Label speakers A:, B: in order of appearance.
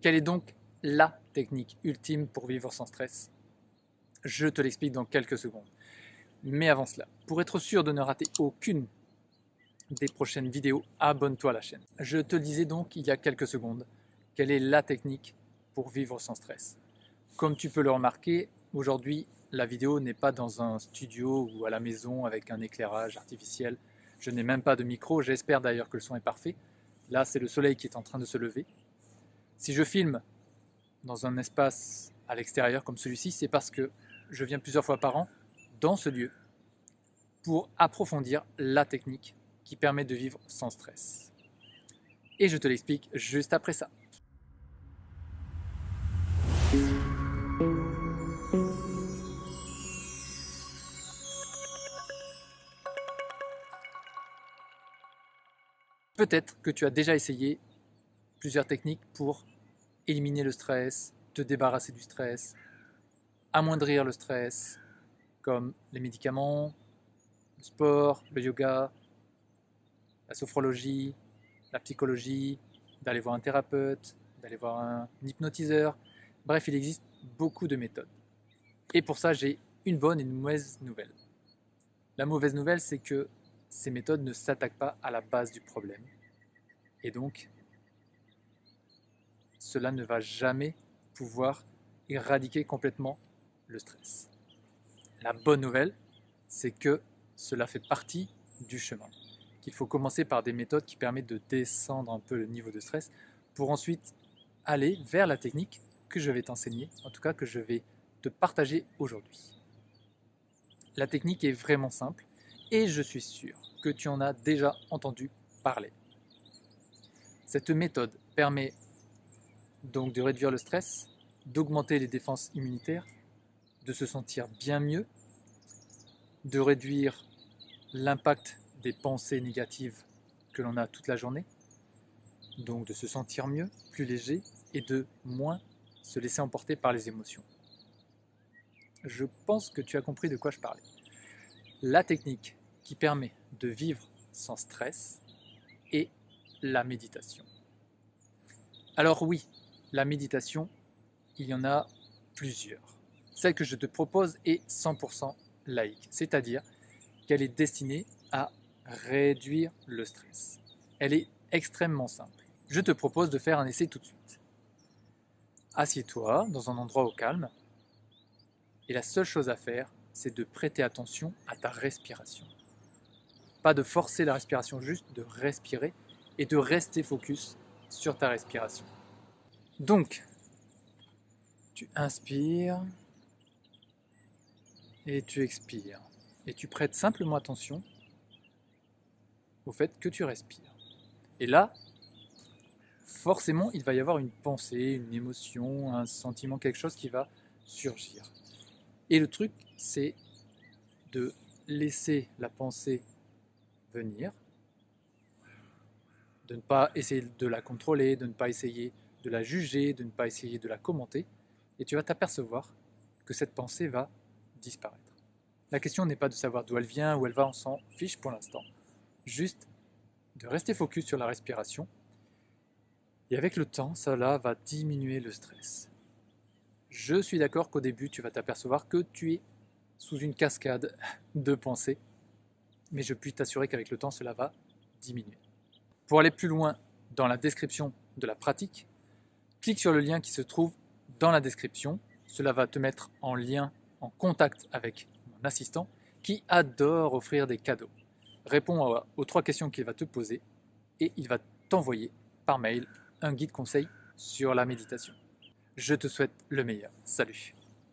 A: Quelle est donc la technique ultime pour vivre sans stress? Je te l'explique dans quelques secondes. Mais avant cela, pour être sûr de ne rater aucune des prochaines vidéos, abonne-toi à la chaîne. Je te le disais donc il y a quelques secondes, quelle est la technique pour vivre sans stress? Comme tu peux le remarquer, aujourd'hui, la vidéo n'est pas dans un studio ou à la maison avec un éclairage artificiel. Je n'ai même pas de micro, j'espère d'ailleurs que le son est parfait. Là, c'est le soleil qui est en train de se lever. Si je filme dans un espace à l'extérieur comme celui-ci, c'est parce que je viens plusieurs fois par an dans ce lieu pour approfondir la technique qui permet de vivre sans stress. Et je te l'explique juste après ça. Peut-être que tu as déjà essayé plusieurs techniques pour éliminer le stress, te débarrasser du stress, amoindrir le stress, comme les médicaments, le sport, le yoga, la sophrologie, la psychologie, d'aller voir un thérapeute, d'aller voir un hypnotiseur. Bref, il existe beaucoup de méthodes. Et pour ça, j'ai une bonne et une mauvaise nouvelle. La mauvaise nouvelle, c'est que ces méthodes ne s'attaquent pas à la base du problème. Et donc, cela ne va jamais pouvoir éradiquer complètement le stress. La bonne nouvelle, c'est que cela fait partie du chemin. Qu'il faut commencer par des méthodes qui permettent de descendre un peu le niveau de stress pour ensuite aller vers la technique que je vais t'enseigner, en tout cas que je vais te partager aujourd'hui. La technique est vraiment simple et je suis sûr que tu en as déjà entendu parler. Cette méthode permet donc de réduire le stress, d'augmenter les défenses immunitaires, de se sentir bien mieux, de réduire l'impact des pensées négatives que l'on a toute la journée, donc de se sentir mieux, plus léger et de moins se laisser emporter par les émotions. Je pense que tu as compris de quoi je parlais. La technique qui permet de vivre sans stress est la méditation. Alors oui, la méditation, il y en a plusieurs. Celle que je te propose est 100% laïque, c'est-à-dire qu'elle est destinée à réduire le stress. Elle est extrêmement simple. Je te propose de faire un essai tout de suite. Assieds-toi dans un endroit au calme et la seule chose à faire, c'est de prêter attention à ta respiration. Pas de forcer la respiration, juste de respirer et de rester focus sur ta respiration. Donc, tu inspires et tu expires. Et tu prêtes simplement attention au fait que tu respires. Et là, forcément, il va y avoir une pensée, une émotion, un sentiment, quelque chose qui va surgir. Et le truc, c'est de laisser la pensée venir, de ne pas essayer de la contrôler, de ne pas essayer de la juger, de ne pas essayer de la commenter, et tu vas t'apercevoir que cette pensée va disparaître. La question n'est pas de savoir d'où elle vient, où elle va, on s'en fiche pour l'instant. Juste de rester focus sur la respiration, et avec le temps, cela va diminuer le stress. Je suis d'accord qu'au début, tu vas t'apercevoir que tu es sous une cascade de pensées, mais je puis t'assurer qu'avec le temps, cela va diminuer. Pour aller plus loin dans la description de la pratique, clique sur le lien qui se trouve dans la description. Cela va te mettre en lien, en contact avec mon assistant qui adore offrir des cadeaux. Réponds aux 3 questions qu'il va te poser et il va t'envoyer par mail un guide conseil sur la méditation. Je te souhaite le meilleur. Salut!